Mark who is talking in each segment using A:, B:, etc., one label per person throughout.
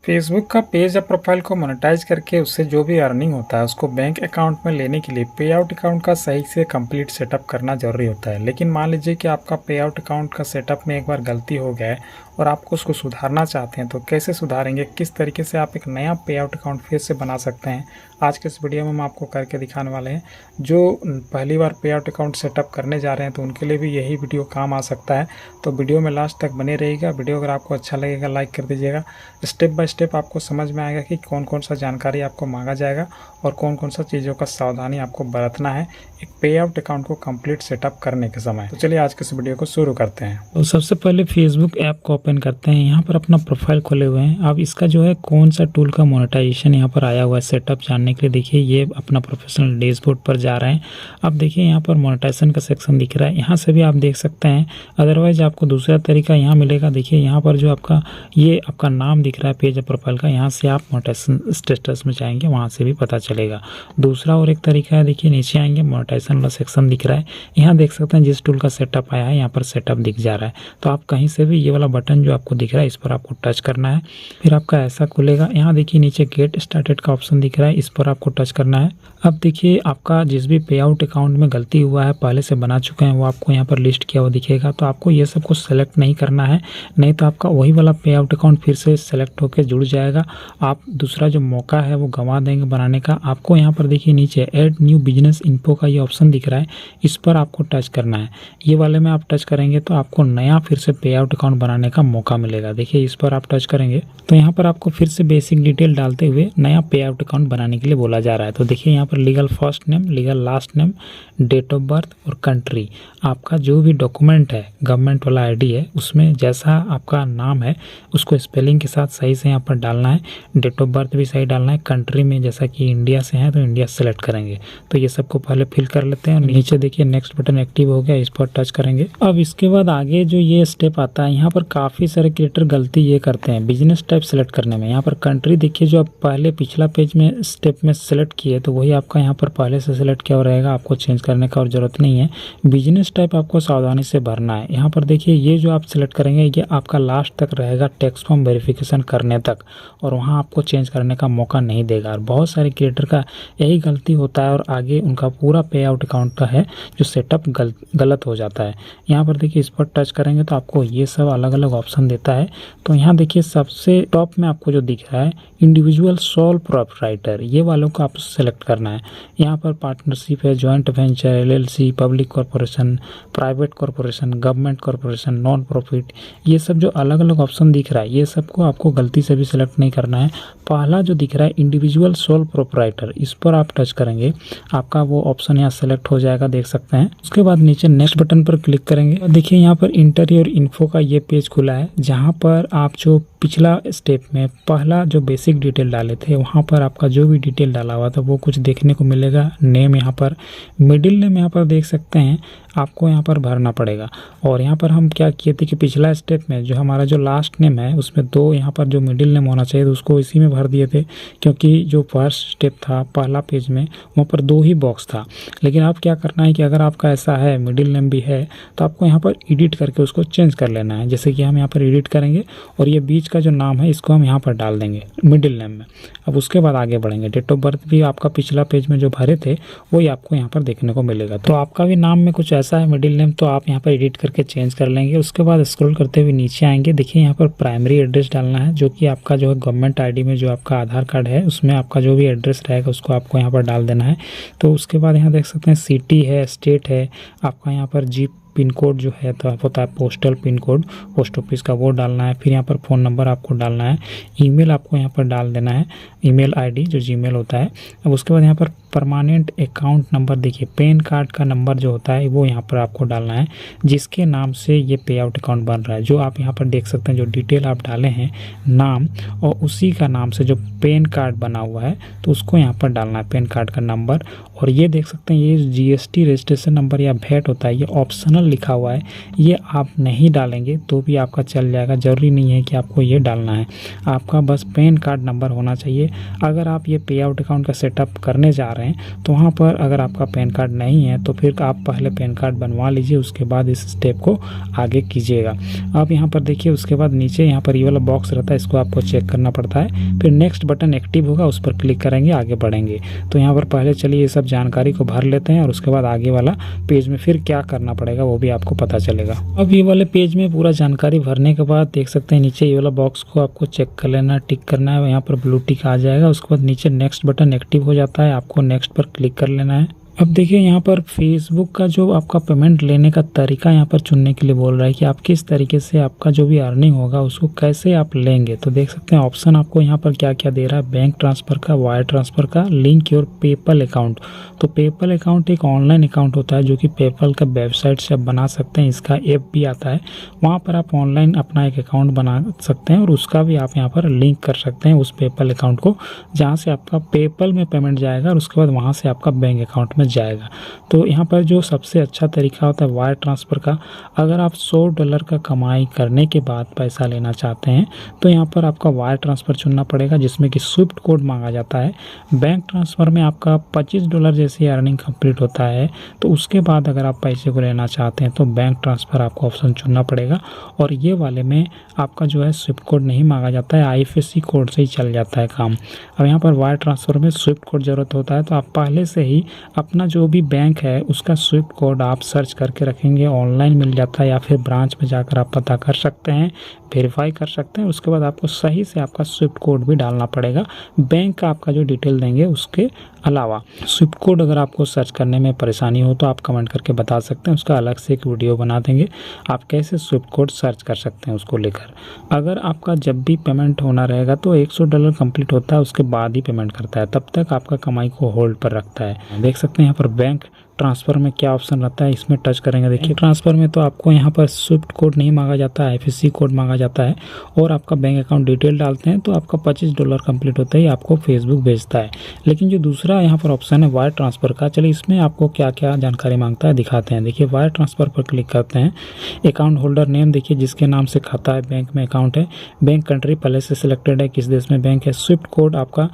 A: Facebook का page या profile को मोनेटाइज करके उससे जो भी अर्निंग होता है उसको बैंक अकाउंट में लेने के लिए पे आउट अकाउंट का सही से कंप्लीट सेटअप करना ज़रूरी होता है। लेकिन मान लीजिए कि आपका पे आउट अकाउंट का सेटअप में एक बार गलती हो गया है और आपको उसको सुधारना चाहते हैं, तो कैसे सुधारेंगे, किस तरीके से आप एक नया पे आउट अकाउंट फिर से बना सकते हैं, आज के इस वीडियो में हम आपको करके दिखाने वाले हैं। जो पहली बार पे आउट अकाउंट सेटअप करने जा रहे हैं तो उनके लिए भी यही वीडियो काम आ सकता है। तो वीडियो में लास्ट तक बने रहिएगा। वीडियो अगर आपको अच्छा लगेगा लाइक कर दीजिएगा। स्टेप बाय स्टेप आपको समझ में आएगा कि कौन कौन सा जानकारी आपको मांगा जाएगा और कौन कौन सा चीज़ों का सावधानी आपको बरतना है एक पे आउट अकाउंट को कंप्लीट सेटअप करने के समय। तो चलिए आज के इस वीडियो को शुरू करते हैं।
B: तो सबसे पहले फेसबुक ऐप को ओपन करते हैं। यहाँ पर अपना प्रोफाइल खोले हुए हैं। अब इसका जो है कौन सा टूल का मोनेटाइजेशन यहाँ पर आया हुआ है सेटअप जानने के लिए देखिए ये अपना प्रोफेशनल डैशबोर्ड पर जा रहे हैं। अब देखिए यहाँ पर मोनेटाइजेशन का सेक्शन दिख रहा है, यहाँ से भी आप देख सकते हैं। अदरवाइज आपको दूसरा तरीका यहाँ मिलेगा। देखिए यहाँ पर जो आपका नाम दिख रहा है पेज प्रोफाइल का, यहाँ से आप मोनेटाइजेशन स्टेटस में जाएंगे, वहाँ से भी पता चलेगा। दूसरा और एक तरीका है, देखिए नीचे आएंगे मोनेटाइजेशन वाला सेक्शन दिख रहा है, यहाँ देख सकते हैं जिस टूल का सेटअप आया है यहाँ पर सेटअप दिख जा रहा है। तो आप कहीं से भी ये वाला बटन जो आपको दिख रहा है इस पर आपको टच करना है, फिर आपका ऐसा खुलेगा। यहाँ देखिए नीचे गेट स्टार्टेड का ऑप्शन दिख रहा है, इस पर आपको टच करना है। अब देखिए आपका जिस भी पे आउट अकाउंट में गलती हुआ है पहले से बना चुके हैं वो आपको यहाँ पर लिस्ट किया हुआ दिखेगा। तो आपको ये सब कुछ सेलेक्ट नहीं करना है, नहीं तो आपका वही वाला पे आउट अकाउंट फिर से सेलेक्ट होकर जुड़ जाएगा। आप दूसरा जो मौका है वो गंवा देंगे बनाने का। आपको यहाँ पर देखिए नीचे ऐड न्यू बिजनेस इन्फो का ये ऑप्शन दिख रहा है, इस पर आपको टच करना है। ये वाले में आप टच करेंगे तो आपको नया फिर से पे आउट अकाउंट बनाने का मौका मिलेगा। देखिए इस पर आप टच करेंगे तो यहाँ पर आपको फिर से बेसिक डिटेल डालते हुए नया पे आउट अकाउंट बनाने के लिए बोला जा रहा है। तो देखिए यहाँ पर legal first name, legal last name, date of birth और कंट्री, आपका जो भी डॉक्यूमेंट है गवर्नमेंट वाला आईडी है उसमें जैसा आपका नाम है उसको स्पेलिंग के साथ सही से यहाँ पर डालना है। डेट ऑफ बर्थ भी सही डालना है। कंट्री में जैसा कि इंडिया से है तो इंडिया सेलेक्ट करेंगे। तो ये सबको पहले फिल कर लेते हैं और नीचे देखिए नेक्स्ट बटन एक्टिव हो गया, इस पर टच करेंगे। अब इसके बाद आगे जो ये स्टेप आता है यहाँ पर काफ़ी सारे क्रिएटर गलती ये करते हैं बिजनेस टाइप सेलेक्ट करने में। यहाँ पर कंट्री देखिए जो आप पहले पिछला पेज में स्टेप में सेलेक्ट किए तो वही आपका यहाँ पर पहले से सेलेक्ट किया रहेगा, आपको चेंज करने का और ज़रूरत नहीं है। बिजनेस टाइप आपको सावधानी से भरना है। यहाँ पर देखिए ये जो आप सेलेक्ट करेंगे ये आपका लास्ट तक रहेगा टैक्स फॉर्म वेरिफिकेशन करने तक, और वहाँ आपको चेंज करने का मौका नहीं देगा। और बहुत सारे क्रिएटर का यही गलती होता है और आगे उनका पूरा पे आउट अकाउंट का है जो सेटअप गलत हो जाता है। यहाँ पर देखिए इस पर टच करेंगे तो आपको ये सब अलग अलग ऑप्शन देता है। तो यहाँ देखिए सबसे टॉप में आपको जो दिख रहा है इंडिविजुअल सोल प्रोप्राइटर, ये वालों को आपको सेलेक्ट करना है। यहाँ पर पार्टनरशिप है, joint venture, LLC, public corporation, private corporation, government corporation, non profit, ये सब जो अलग अलग ऑप्शन दिख रहा है ये सबको आपको गलती से भी सिलेक्ट नहीं करना है। पहला जो दिख रहा है इंडिविजुअल सोल प्रोप्राइटर, इस पर आप टच करेंगे, आपका वो ऑप्शन यहाँ सेलेक्ट हो जाएगा, देख सकते हैं। उसके बाद नीचे नेक्स्ट बटन पर क्लिक करेंगे। देखिए यहाँ पर इंटीरियर इन्फो का ये पेज खुला है, जहाँ पर आप जो पिछला स्टेप में पहला जो बेसिक डिटेल डाले थे वहाँ पर आपका जो भी डिटेल डाला हुआ था वो कुछ देखने को मिलेगा। नेम यहाँ पर, मिडिल नेम यहाँ पर देख सकते हैं आपको यहाँ पर भरना पड़ेगा। और यहाँ पर हम क्या किए थे कि पिछला स्टेप में जो हमारा जो लास्ट नेम है उसमें दो यहाँ पर जो मिडिल नेम होना चाहिए तो उसको इसी में भर दिए थे, क्योंकि जो फर्स्ट स्टेप था पहला पेज में वहाँ पर दो ही बॉक्स था। लेकिन अब क्या करना है कि अगर आपका ऐसा है मिडिल नेम भी है तो आपको यहाँ पर एडिट करके उसको चेंज कर लेना है। जैसे कि हम यहाँ पर एडिट करेंगे और ये बीच का जो नाम है इसको हम यहाँ पर डाल देंगे मिडिल नेम में। अब उसके बाद आगे बढ़ेंगे। डेट ऑफ बर्थ भी आपका पिछला पेज में जो भरे थे वही आपको यहाँ पर देखने को मिलेगा। तो आपका भी नाम में कुछ ऐसा है मिडिल नेम तो आप यहाँ पर एडिट करके चेंज कर लेंगे। उसके बाद स्क्रॉल करते हुए नीचे आएंगे। देखिए यहाँ पर प्राइमरी एड्रेस डालना है, जो कि आपका जो है गवर्नमेंट आईडी में जो आपका आधार कार्ड है उसमें आपका जो भी एड्रेस रहेगा उसको आपको यहाँ पर डाल देना है। तो उसके बाद यहाँ देख सकते हैं सिटी है, स्टेट है, आपका यहाँ पर जी पिन कोड जो है तो होता है postal pin code post office का, वो डालना है। फिर यहाँ पर फ़ोन नंबर आपको डालना है, ईमेल आपको यहाँ पर डाल देना है, ईमेल आईडी जो जीमेल होता है। अब उसके बाद यहाँ पर परमानेंट अकाउंट नंबर, देखिए पैन कार्ड का नंबर जो होता है वो यहाँ पर आपको डालना है, जिसके नाम से ये पे आउट अकाउंट बन रहा है। जो आप यहाँ पर देख सकते हैं जो डिटेल आप डाले हैं नाम और उसी का नाम से जो पैन कार्ड बना हुआ है तो उसको यहाँ पर डालना है, पैन कार्ड का नंबर। और ये देख सकते हैं ये जीएसटी रजिस्ट्रेशन नंबर या वैट होता है, ये ऑप्शनल लिखा हुआ है, ये आप नहीं डालेंगे तो भी आपका चल जाएगा। ज़रूरी नहीं है कि आपको ये डालना है, आपका बस पैन कार्ड नंबर होना चाहिए। अगर आप ये पे आउट अकाउंट का सेटअप करने जा रहे रहे हैं, तो वहाँ पर अगर आपका पैन कार्ड नहीं है तो फिर आप पहले पैन कार्ड बनवा लीजिए, उसके बाद इस स्टेप को आगे कीजिएगा। अब यहाँ पर देखिए उसके बाद नीचे यहाँ पर ये वाला बॉक्स रहता है, इसको आपको चेक करना पड़ता है। फिर नेक्स्ट बटन एक्टिव होगा, उस पर क्लिक करेंगे, आगे बढ़ेंगे। तो यहाँ पर पहले चलिए ये सब जानकारी को भर लेते हैं और उसके बाद आगे वाला पेज में फिर क्या करना पड़ेगा वो भी आपको पता चलेगा। अब ये वाले पेज में पूरा जानकारी भरने के बाद देख सकते हैं नीचे ये वाला बॉक्स को आपको चेक कर लेना, टिक करना है, यहाँ पर ब्लू टिक आ जाएगा। उसके बाद नीचे नेक्स्ट बटन एक्टिव हो जाता है, आपको नेक्स्ट पर क्लिक कर लेना है। अब देखिए यहाँ पर फेसबुक का जो आपका पेमेंट लेने का तरीका यहाँ पर चुनने के लिए बोल रहा है कि आप किस तरीके से आपका जो भी अर्निंग होगा उसको कैसे आप लेंगे। तो देख सकते हैं ऑप्शन आपको यहाँ पर क्या क्या दे रहा है, बैंक ट्रांसफ़र का, वायर ट्रांसफ़र का, लिंक योर पेपल अकाउंट। तो पेपल अकाउंट एक ऑनलाइन अकाउंट होता है जो कि पेपल का वेबसाइट से आप बना सकते हैं, इसका ऐप भी आता है, वहाँ पर आप ऑनलाइन अपना एक अकाउंट बना सकते हैं और उसका भी आप यहाँ पर लिंक कर सकते हैं उस पेपल अकाउंट को, जहाँ से आपका पेपल में पेमेंट जाएगा और उसके बाद वहाँ से आपका बैंक अकाउंट में जाएगा। तो यहाँ पर जो सबसे अच्छा तरीका होता है वायर ट्रांसफ़र का, अगर आप $100 का कमाई करने के बाद पैसा लेना चाहते हैं तो यहाँ पर आपका वायर ट्रांसफ़र चुनना पड़ेगा, जिसमें कि स्विफ्ट कोड मांगा जाता है। बैंक ट्रांसफ़र में आपका $25 जैसी अर्निंग कंप्लीट होता है, तो उसके बाद अगर आप पैसे को लेना चाहते हैं तो बैंक ट्रांसफ़र आपको ऑप्शन चुनना पड़ेगा। और ये वाले में आपका जो है स्विफ्ट कोड नहीं मांगा जाता है, IFSC कोड से ही चल जाता है काम। अब यहाँ पर वायर ट्रांसफ़र में स्विफ्ट कोड ज़रूरत होता है, तो आप पहले से ही अपना जो भी बैंक है उसका स्विफ्ट कोड आप सर्च करके रखेंगे, ऑनलाइन मिल जाता है या फिर ब्रांच में जाकर आप पता कर सकते हैं, वेरीफाई कर सकते हैं। उसके बाद आपको सही से आपका स्विफ्ट कोड भी डालना पड़ेगा, बैंक का आपका जो डिटेल देंगे उसके अलावा। स्विफ्ट कोड अगर आपको सर्च करने में परेशानी हो तो आप कमेंट करके बता सकते हैं, उसका अलग से एक वीडियो बना देंगे आप कैसे स्विफ्ट कोड सर्च कर सकते हैं उसको लेकर। अगर आपका जब भी पेमेंट होना रहेगा तो $100 कंप्लीट होता है, उसके बाद ही पेमेंट करता है, तब तक आपका कमाई को होल्ड पर रखता है। देख सकते हैं यहाँ पर बैंक ट्रांसफ़र में क्या ऑप्शन रहता है, इसमें टच करेंगे। देखिए ट्रांसफ़र में तो आपको यहाँ पर स्विफ्ट कोड नहीं मांगा जाता है, IFSC कोड मांगा जाता है और आपका बैंक अकाउंट डिटेल डालते हैं तो आपका $25 कंप्लीट होता ही आपको फेसबुक भेजता है। लेकिन जो दूसरा यहाँ पर ऑप्शन है वायर ट्रांसफ़र का, चलिए इसमें आपको क्या क्या जानकारी मांगता है दिखाते हैं। देखिए वायर ट्रांसफ़र पर क्लिक करते हैं, अकाउंट होल्डर नेम देखिए जिसके नाम से खाता है बैंक में अकाउंट है, बैंक कंट्री पहले से सिलेक्टेड है किस देश में बैंक है, स्विफ्ट कोड आपका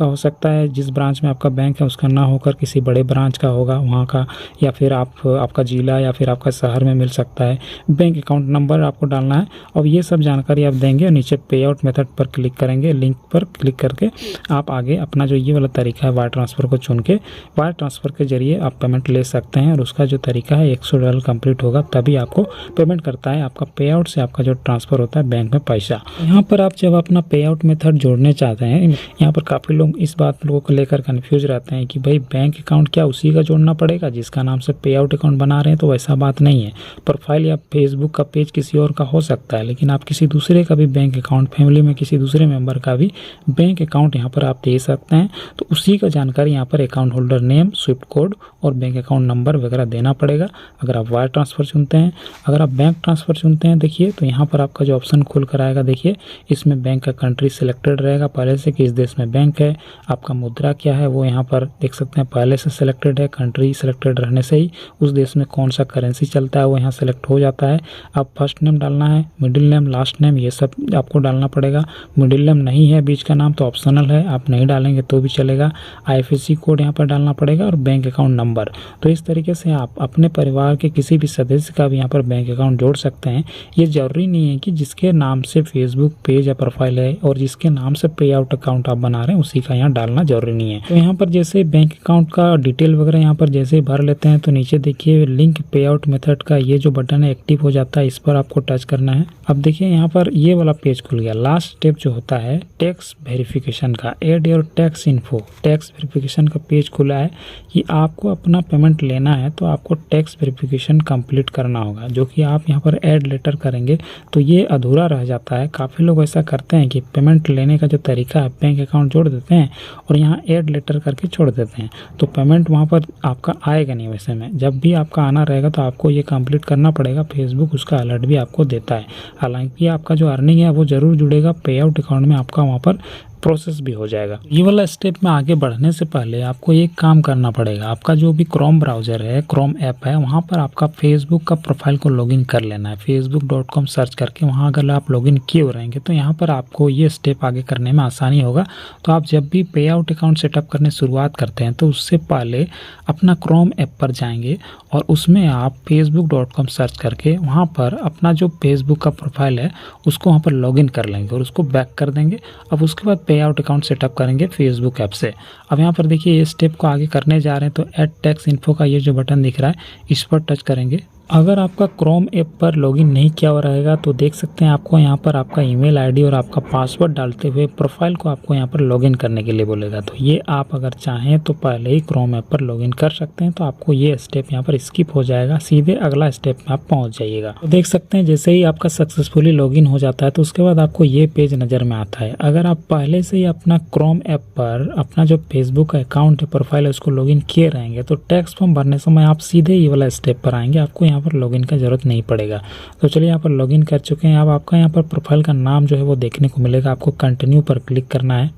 B: हो सकता है जिस ब्रांच में आपका बैंक है उसका ना होकर किसी बड़े ब्रांच का होगा वहाँ का, या फिर आपका जिला या फिर आपका शहर में मिल सकता है। बैंक अकाउंट नंबर आपको डालना है और ये सब जानकारी आप देंगे और नीचे पे आउट मेथड पर क्लिक करेंगे, लिंक पर क्लिक करके आप आगे अपना जो ये वाला तरीका है वायर ट्रांसफ़र को चुन के वायर ट्रांसफ़र के जरिए आप पेमेंट ले सकते हैं। और उसका जो तरीका है $100 कंप्लीट होगा तभी आपको पेमेंट करता है, आपका पे आउट से आपका जो ट्रांसफ़र होता है बैंक में पैसा। यहाँ पर आप जब अपना पे आउट मेथड जोड़ने चाहते हैं, यहाँ पर काफ़ी लोग इस बात लोगों को लेकर कन्फ्यूज रहते हैं कि भाई बैंक अकाउंट क्या उसी का जोड़ना पड़ेगा जिसका नाम से पे आउट अकाउंट बना रहे हैं, तो वैसा बात नहीं है। प्रोफाइल या फेसबुक का पेज किसी और का हो सकता है, लेकिन आप किसी दूसरे का भी बैंक अकाउंट, फैमिली में किसी दूसरे मेंबर का भी बैंक अकाउंट यहाँ पर आप दे सकते हैं। तो उसी का जानकारी यहाँ पर account holder name, Swift code और बैंक अकाउंट नंबर वगैरह देना पड़ेगा अगर आप वायर ट्रांसफ़र चुनते हैं। अगर आप बैंक ट्रांसफ़र चुनते हैं देखिए तो यहाँ पर आपका जो ऑप्शन खुल कर आएगा, देखिए इसमें बैंक का कंट्री सिलेक्टेड रहेगा पहले से किस देश में बैंक है, आपका मुद्रा क्या है वो यहाँ पर देख सकते हैं पहले से सिलेक्टेड है, कंट्री सिलेक्टेड रहने से ही उस देश में कौन सा करेंसी चलता है वो यहाँ सेलेक्ट हो जाता है। आप फर्स्ट नेम डालना है, मिडिल नेम, लास्ट नेम ये सब आपको डालना पड़ेगा। मिडिल नेम नहीं है बीच का नाम तो ऑप्शनल है, आप नहीं डालेंगे तो भी चलेगा। IFSC कोड यहाँ पर डालना पड़ेगा और बैंक अकाउंट नंबर। तो इस तरीके से आप अपने परिवार के किसी भी सदस्य का भी यहाँ पर बैंक अकाउंट जोड़ सकते हैं। ये ज़रूरी नहीं है कि जिसके नाम से फेसबुक पेज या प्रोफाइल है और जिसके नाम से पे आउट अकाउंट आप बना रहे हैं उसी का यहाँ डालना जरूरी नहीं है। तो यहाँ पर जैसे बैंक अकाउंट का डिटेल वगैरह यहाँ पर जैसे भर लेते हैं तो नीचे देखिए लिंक पे आउट मेथड का ये जो बटन है एक्टिव हो जाता है, इस पर आपको टच करना है। अब देखिए यहाँ पर ये वाला पेज खुल गया। लास्ट स्टेप जो होता है टैक्स वेरिफिकेशन का, add your tax info, tax verification का पेज खुला है कि आपको अपना पेमेंट लेना है तो आपको टैक्स वेरिफिकेशन कंप्लीट करना होगा, जो कि आप यहाँ पर ऐड लेटर करेंगे तो ये अधूरा रह जाता है। काफ़ी लोग ऐसा करते हैं कि पेमेंट लेने का जो तरीका है बैंक अकाउंट जोड़ देते हैं और यहाँ ऐड लेटर करके छोड़ देते हैं, तो पेमेंट वहाँ पर आपका आएगा नहीं। वैसे में जब भी आपका आना रहेगा तो आपको ये कंप्लीट करना पड़ेगा, फेसबुक उसका अलर्ट भी आपको देता है। हालांकि आपका जो अर्निंग है वो ज़रूर जुड़ेगा पे आउट अकाउंट में, आपका वहाँ पर प्रोसेस भी हो जाएगा। ये वाला स्टेप में आगे बढ़ने से पहले आपको एक काम करना पड़ेगा। आपका जो भी क्रोम ब्राउज़र है, क्रोम ऐप है, वहाँ पर आपका फेसबुक का प्रोफाइल को लॉगिन कर लेना है। facebook.com सर्च करके वहाँ अगर आप लॉगिन किए हो रहेंगे तो यहाँ पर आपको ये स्टेप आगे करने में आसानी होगा। तो आप जब भी पे आउट अकाउंट सेटअप करने शुरुआत करते हैं तो उससे पहले अपना क्रोम ऐप पर जाएंगे और उसमें आप facebook.com सर्च करके वहाँ पर अपना जो फेसबुक का प्रोफाइल है उसको वहाँ पर लॉगिन कर लेंगे और उसको बैक कर देंगे। अब उसके बाद पे आउट अकाउंट सेटअप करेंगे फेसबुक ऐप से। अब यहाँ पर देखिए ये स्टेप को आगे करने जा रहे हैं तो ऐड टैक्स इन्फो का ये जो बटन दिख रहा है इस पर टच करेंगे। अगर आपका क्रोम ऐप पर लॉगिन नहीं किया हुआ रहेगा तो देख सकते हैं आपको यहाँ पर आपका ईमेल आईडी और आपका पासवर्ड डालते हुए प्रोफाइल को आपको यहाँ पर लॉगिन करने के लिए बोलेगा। तो ये आप अगर चाहें तो पहले ही क्रोम ऐप पर लॉगिन कर सकते हैं। तो आपको ये स्टेप यहाँ पर स्किप हो जाएगा, सीधे अगला स्टेप में आप पहुँच जाइएगा। तो देख सकते हैं जैसे ही आपका सक्सेसफुली लॉगिन हो जाता है तो उसके बाद आपको ये पेज नज़र में आता है। अगर आप पहले से ही अपना क्रोम ऐप पर अपना जो फेसबुक अकाउंट है, प्रोफाइल है, उसको लॉगिन किए रहेंगे तो टैक्स फॉर्म भरने समय आप सीधे ये वाला स्टेप पर आएंगे, आपको यहाँ पर लॉगिन का जरूरत नहीं पड़ेगा। तो चलिए यहाँ पर लॉगिन कर चुके हैं। अब आपका यहाँ पर प्रोफाइल का नाम जो है वो देखने को मिलेगा, आपको कंटिन्यू पर क्लिक करना है।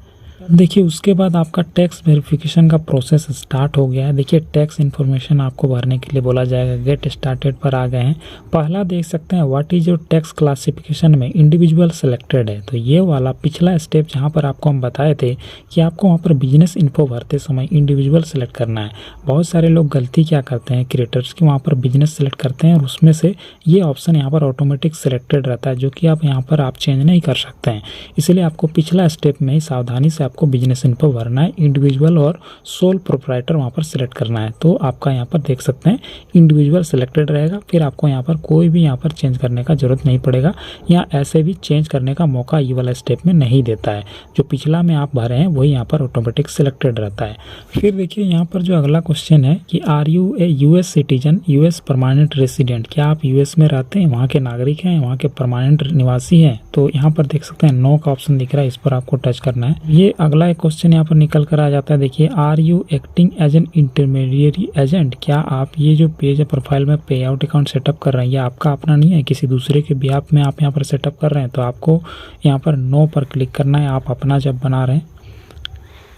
B: देखिए उसके बाद आपका टैक्स वेरिफिकेशन का प्रोसेस स्टार्ट हो गया है। देखिए टैक्स इन्फॉर्मेशन आपको भरने के लिए बोला जाएगा। गेट स्टार्टेड पर आ गए हैं। पहला देख सकते हैं what is your tax classification में इंडिविजुअल सेलेक्टेड है। तो ये वाला पिछला स्टेप जहाँ पर आपको हम बताए थे कि आपको वहाँ पर बिजनेस इन्फो भरते समय इंडिविजुअल सेलेक्ट करना है। बहुत सारे लोग गलती क्या करते हैं क्रिएटर्स की, वहाँ पर बिजनेस सेलेक्ट करते हैं और उसमें से ये ऑप्शन यहाँ पर ऑटोमेटिक सेलेक्टेड रहता है, जो कि आप यहाँ पर आप चेंज नहीं कर सकते हैं। इसलिए आपको पिछला स्टेप में सावधानी से आपको बिजनेस इन्फो भरना है। इंडिविजुअल और सोल प्रोप्राइटर वहाँ पर सिलेक्ट करना है। तो आपका यहाँ पर देख सकते हैं इंडिविजुअल सिलेक्टेड रहेगा। फिर आपको यहाँ पर कोई भी यहाँ पर चेंज करने का जरूरत नहीं पड़ेगा। यहाँ ऐसे भी चेंज करने का मौका ये वाला स्टेप में नहीं देता है। जो पिछला में आप भरे हैं वही यहाँ पर ऑटोमेटिक सिलेक्टेड रहता है। फिर देखिए यहाँ पर जो अगला क्वेश्चन है कि are you a US citizen, US permanent resident, क्या आप यूएस में रहते हैं, वहाँ के नागरिक हैं, वहाँ के परमानेंट निवासी हैं। तो यहाँ पर देख सकते हैं नो का ऑप्शन दिख रहा है, इस पर आपको टच करना है। ये अगला एक क्वेश्चन यहाँ पर निकल कर आ जाता है। देखिए are you acting as an intermediary agent, क्या आप ये जो पेज है प्रोफाइल में पे आउट अकाउंट सेटअप कर रहे हैं, ये आपका अपना नहीं है, किसी दूसरे के बिहाफ में आप यहाँ पर सेटअप कर रहे हैं। तो आपको यहाँ पर नो पर क्लिक करना है, आप अपना जब बना रहे हैं।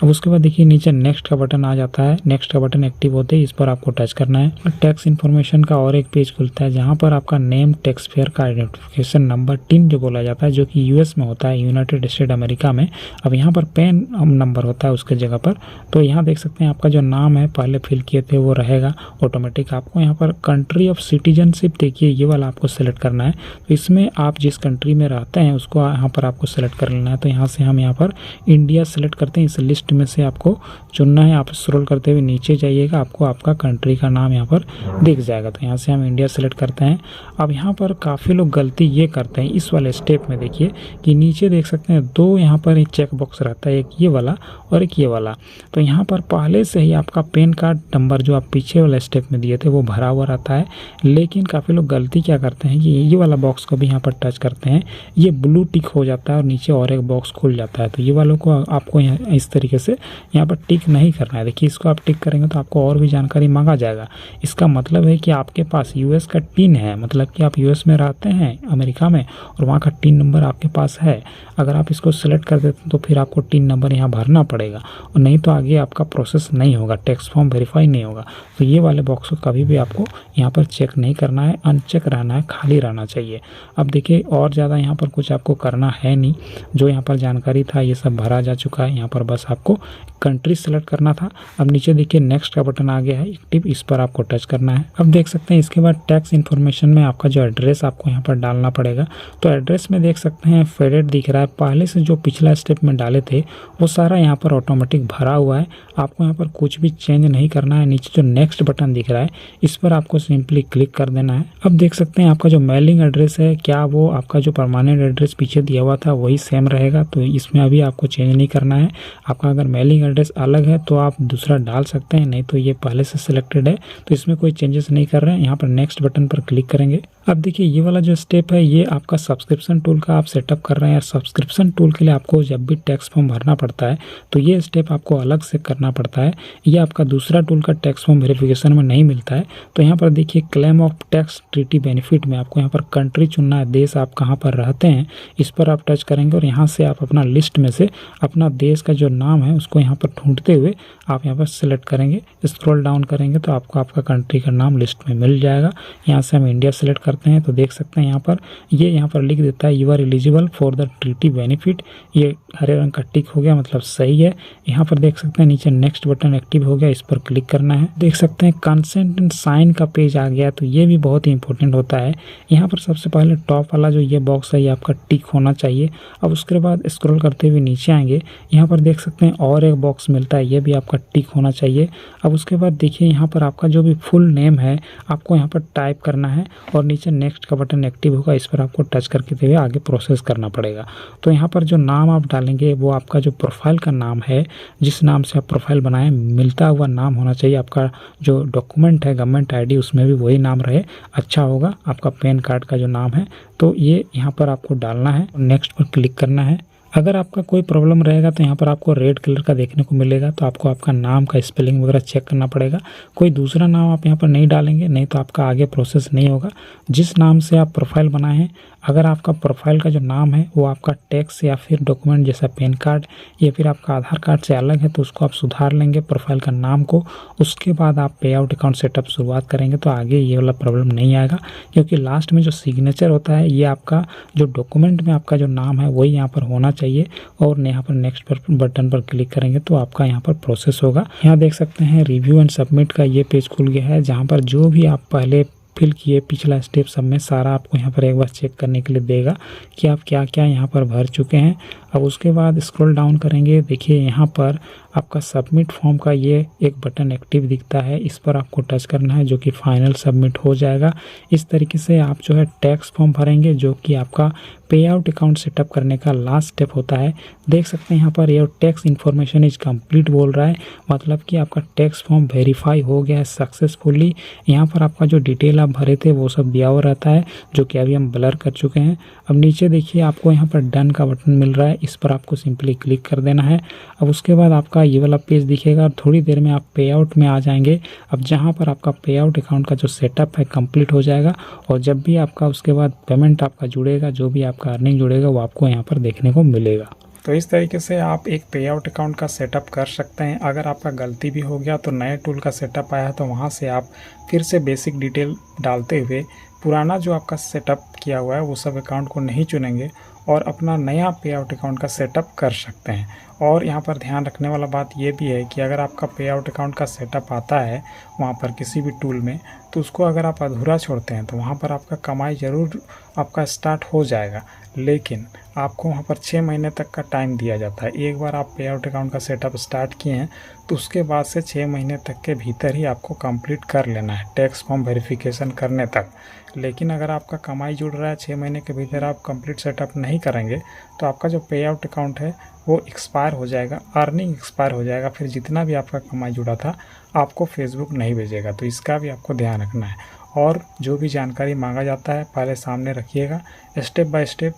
B: अब उसके बाद देखिए नीचे नेक्स्ट का बटन आ जाता है। नेक्स्ट का बटन एक्टिव होते ही इस पर आपको टच करना है। टैक्स इन्फॉर्मेशन का और एक पेज खुलता है जहां पर आपका नेम, टैक्स पेयर का आइडेंटिफिकेशन नंबर टिन जो बोला जाता है, जो कि यूएस में होता है, यूनाइटेड स्टेट अमेरिका में। अब यहाँ पर पैन नंबर होता है उसके जगह पर। तो यहाँ देख सकते हैं आपका जो नाम है पहले फिल किए थे वो रहेगा ऑटोमेटिक। आपको यहाँ पर कंट्री ऑफ सिटीजनशिप देखिए ये वाला आपको सेलेक्ट करना है। तो इसमें आप जिस कंट्री में रहते हैं उसको यहाँ पर आपको सेलेक्ट कर लेना है। तो यहाँ से हम यहाँ पर इंडिया सेलेक्ट करते हैं। इस लिस्ट में से आपको चुनना है। आप स्क्रॉल करते हुए नीचे जाइएगा, आपको आपका कंट्री का नाम यहाँ पर दिख जाएगा। तो यहाँ से हम इंडिया सेलेक्ट करते हैं। अब यहाँ पर काफ़ी लोग गलती ये करते हैं इस वाले स्टेप में, देखिए कि नीचे देख सकते हैं दो यहाँ पर एक चेक बॉक्स रहता है, एक ये वाला और एक ये वाला। तो यहाँ पर पहले से ही आपका पैन कार्ड नंबर जो आप पीछे वाले स्टेप में दिए थे वो भरा हुआ रहता है। लेकिन काफ़ी लोग गलती क्या करते हैं कि ये वाला बॉक्स को भी यहाँ पर टच करते हैं, ये ब्लू टिक हो जाता है और नीचे और एक बॉक्स खुल जाता है। तो ये वालों को आपको यहाँ इस तरीके से यहाँ पर टिक नहीं करना है। देखिए इसको आप टिक करेंगे तो आपको और भी जानकारी मांगा जाएगा। इसका मतलब है कि आपके पास यूएस का टिन है, मतलब कि आप यूएस में रहते हैं अमेरिका में और वहाँ का टिन नंबर आपके पास है। अगर आप इसको सेलेक्ट कर देते हैं तो फिर आपको टिन नंबर यहाँ भरना पड़ेगा और नहीं तो आगे आपका प्रोसेस नहीं होगा, टैक्स फॉर्म वेरीफाई नहीं होगा। तो ये वाले बॉक्स को कभी भी आपको यहाँ पर चेक नहीं करना है, अनचेक रहना है, खाली रहना चाहिए। अब देखिए और ज़्यादा यहाँ पर कुछ आपको करना है नहीं, जो यहाँ पर जानकारी था ये सब भरा जा चुका है। यहाँ पर बस आपको कंट्री सेलेक्ट करना था। अब नीचे देखिए नेक्स्ट का बटन आ गया है एक्टिव, इस पर आपको टच करना है। अब देख सकते हैं इसके बाद टैक्स इन्फॉर्मेशन में आपका जो एड्रेस आपको यहाँ पर डालना पड़ेगा। तो एड्रेस में देख सकते हैं फेडेड दिख रहा है, पहले से जो पिछला स्टेप में डाले थे वो सारा यहाँ पर ऑटोमेटिक भरा हुआ है। आपको यहाँ पर कुछ भी चेंज नहीं करना है। नीचे जो नेक्स्ट बटन दिख रहा है इस पर आपको सिंपली क्लिक कर देना है। अब देख सकते हैं आपका जो मेलिंग एड्रेस है, क्या वो आपका जो परमानेंट एड्रेस पीछे दिया हुआ था वही सेम रहेगा। तो इसमें अभी आपको चेंज नहीं करना है। आपका अगर मेलिंग एड्रेस अलग है तो आप दूसरा डाल सकते हैं, नहीं तो ये पहले से सिलेक्टेड है तो इसमें कोई चेंजेस नहीं कर रहे हैं। यहाँ पर नेक्स्ट बटन पर क्लिक करेंगे। अब देखिए ये वाला जो स्टेप है ये आपका सब्सक्रिप्शन टूल का आप सेटअप कर रहे हैं। सब्सक्रिप्शन टूल के लिए आपको जब भी टैक्स फॉर्म भरना पड़ता है तो ये स्टेप आपको अलग से करना पड़ता है। ये आपका दूसरा टूल का टैक्स फॉर्म वेरिफिकेशन में नहीं मिलता है। तो यहाँ पर देखिए claim of tax treaty benefit में आपको यहाँ पर कंट्री चुनना है, देश आप कहाँ पर रहते हैं इस पर आप टच करेंगे और यहाँ से आप अपना लिस्ट में से अपना देश का जो नाम है उसको यहाँ पर ढूंढते हुए आप यहाँ पर सेलेक्ट करेंगे। स्क्रॉल डाउन करेंगे तो आपको आपका कंट्री का नाम लिस्ट में मिल जाएगा। यहाँ से हम इंडिया सेलेक्ट करते हैं तो देख सकते हैं यहाँ पर लिख देता है you are eligible for the treaty benefit. ये हरे रंग का टिक हो गया, मतलब सही है। यहाँ पर देख सकते हैं नीचे नेक्स्ट बटन एक्टिव हो गया, इस पर क्लिक करना है। देख सकते हैं कंसेंट एंड साइन का पेज आ गया, तो ये भी बहुत ही इंपॉर्टेंट होता है। यहाँ पर सबसे पहले टॉप वाला जो ये बॉक्स है ये आपका टिक होना चाहिए। अब उसके बाद स्क्रॉल करते हुए नीचे आएंगे, यहाँ पर देख सकते हैं और एक बॉक्स मिलता है, ये भी आपका टिक होना चाहिए। अब उसके बाद देखिए यहाँ पर आपका जो भी फुल नेम है आपको यहाँ पर टाइप करना है और नीचे नेक्स्ट का बटन एक्टिव होगा, इस पर आपको टच करके हुए आगे प्रोसेस करना पड़ेगा। तो यहाँ पर जो नाम आप डालेंगे वो आपका जो प्रोफाइल का नाम है, जिस नाम से आप प्रोफाइल बनाएं मिलता हुआ नाम होना चाहिए। आपका जो डॉक्यूमेंट है गवर्नमेंट आईडी उसमें भी वही नाम रहे, अच्छा होगा। आपका पैन कार्ड का जो नाम है तो ये यहाँ पर आपको डालना है, नेक्स्ट पर क्लिक करना है। अगर आपका कोई प्रॉब्लम रहेगा तो यहाँ पर आपको रेड कलर का देखने को मिलेगा, तो आपको आपका नाम का स्पेलिंग वगैरह चेक करना पड़ेगा। कोई दूसरा नाम आप यहाँ पर नहीं डालेंगे, नहीं तो आपका आगे प्रोसेस नहीं होगा। जिस नाम से आप प्रोफाइल बनाए हैं, अगर आपका प्रोफाइल का जो नाम है वो आपका टैक्स या फिर डॉक्यूमेंट जैसा पैन कार्ड या फिर आपका आधार कार्ड से अलग है तो उसको आप सुधार लेंगे प्रोफाइल का नाम को। उसके बाद आप पे आउट अकाउंट सेटअप शुरुआत करेंगे तो आगे ये वाला प्रॉब्लम नहीं आएगा, क्योंकि लास्ट में जो सिग्नेचर होता है ये आपका जो डॉक्यूमेंट में आपका जो नाम है वही यहाँ पर होना चाहिए। और यहाँ पर नेक्स्ट पर बटन पर क्लिक करेंगे तो आपका यहाँ पर प्रोसेस होगा। यहाँ देख सकते हैं रिव्यू एंड सबमिट का ये पेज खुल गया है, जहाँ पर जो भी आप पहले फिल किए पिछला स्टेप सब में सारा आपको यहाँ पर एक बार चेक करने के लिए देगा कि आप क्या क्या यहाँ पर भर चुके हैं। अब उसके बाद स्क्रॉल डाउन करेंगे, देखिए यहाँ पर आपका सबमिट फॉर्म का ये एक बटन एक्टिव दिखता है, इस पर आपको टच करना है जो कि फाइनल सबमिट हो जाएगा। इस तरीके से आप जो है टैक्स फॉर्म भरेंगे, जो कि आपका पे आउट अकाउंट सेटअप करने का लास्ट स्टेप होता है। देख सकते हैं यहाँ पर ये टैक्स इन्फॉर्मेशन इज कंप्लीट बोल रहा है, मतलब कि आपका टैक्स फॉर्म वेरीफाई हो गया है सक्सेसफुली। यहाँ पर आपका जो डिटेल आप भरे थे वो सब दिया हुआ रहता है, जो कि अभी हम ब्लर कर चुके हैं। अब नीचे देखिए आपको यहाँ पर डन का बटन मिल रहा है, इस पर आपको सिंपली क्लिक कर देना है। अब उसके बाद आपका ये वाला पेज दिखेगा और थोड़ी देर में आप पे आउट में आ जाएंगे। अब जहाँ पर आपका पे आउट अकाउंट का जो सेटअप है कंप्लीट हो जाएगा, और जब भी आपका उसके बाद पेमेंट आपका जुड़ेगा, जो भी आपका अर्निंग जुड़ेगा वो आपको यहाँ पर देखने को मिलेगा।
A: तो इस तरीके से आप एक पे आउट अकाउंट का सेटअप कर सकते हैं। अगर आपका गलती भी हो गया तो नए टूल का सेटअप आया है तो वहाँ से आप फिर से बेसिक डिटेल डालते हुए पुराना जो आपका सेटअप किया हुआ है वो सब अकाउंट को नहीं चुनेंगे और अपना नया पे आउट अकाउंट का सेटअप कर सकते हैं। और यहाँ पर ध्यान रखने वाला बात ये भी है कि अगर आपका पे आउट अकाउंट का सेटअप आता है वहाँ पर किसी भी टूल में, तो उसको अगर आप अधूरा छोड़ते हैं तो वहाँ पर आपका कमाई ज़रूर आपका स्टार्ट हो जाएगा, लेकिन आपको वहाँ पर 6 महीने तक का टाइम दिया जाता है। एक बार आप पे आउट अकाउंट का सेटअप स्टार्ट किए हैं तो उसके बाद से 6 महीने तक के भीतर ही आपको कंप्लीट कर लेना है टैक्स फॉर्म वेरिफिकेशन करने तक। लेकिन अगर आपका कमाई जुड़ रहा है 6 महीने के भीतर आप कंप्लीट सेटअप नहीं करेंगे तो आपका जो पे आउट अकाउंट है वो एक्सपायर हो जाएगा, अर्निंग एक्सपायर हो जाएगा। फिर जितना भी आपका कमाई जुड़ा था आपको फेसबुक नहीं भेजेगा, तो इसका भी आपको ध्यान रखना है। और जो भी जानकारी मांगा जाता है पहले सामने रखिएगा, स्टेप बाय स्टेप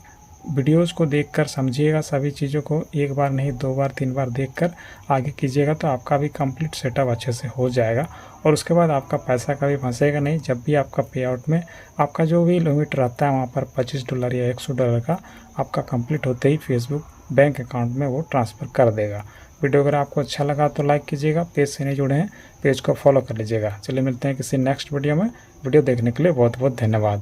A: वीडियोज़ को देखकर समझिएगा, सभी चीज़ों को एक बार नहीं 2 बार 3 बार देखकर आगे कीजिएगा तो आपका भी कंप्लीट सेटअप अच्छे से हो जाएगा। और उसके बाद आपका पैसा कभी फंसेगा नहीं। जब भी आपका पे आउट में आपका जो भी लिमिट रहता है वहाँ पर $25 या $100 का आपका कंप्लीट होते ही फेसबुक बैंक अकाउंट में वो ट्रांसफ़र कर देगा। वीडियो अगर आपको अच्छा लगा तो लाइक कीजिएगा, पेज से नहीं जुड़े हैं पेज को फॉलो कर लीजिएगा। चलिए मिलते हैं किसी नेक्स्ट वीडियो में। वीडियो देखने के लिए बहुत बहुत धन्यवाद।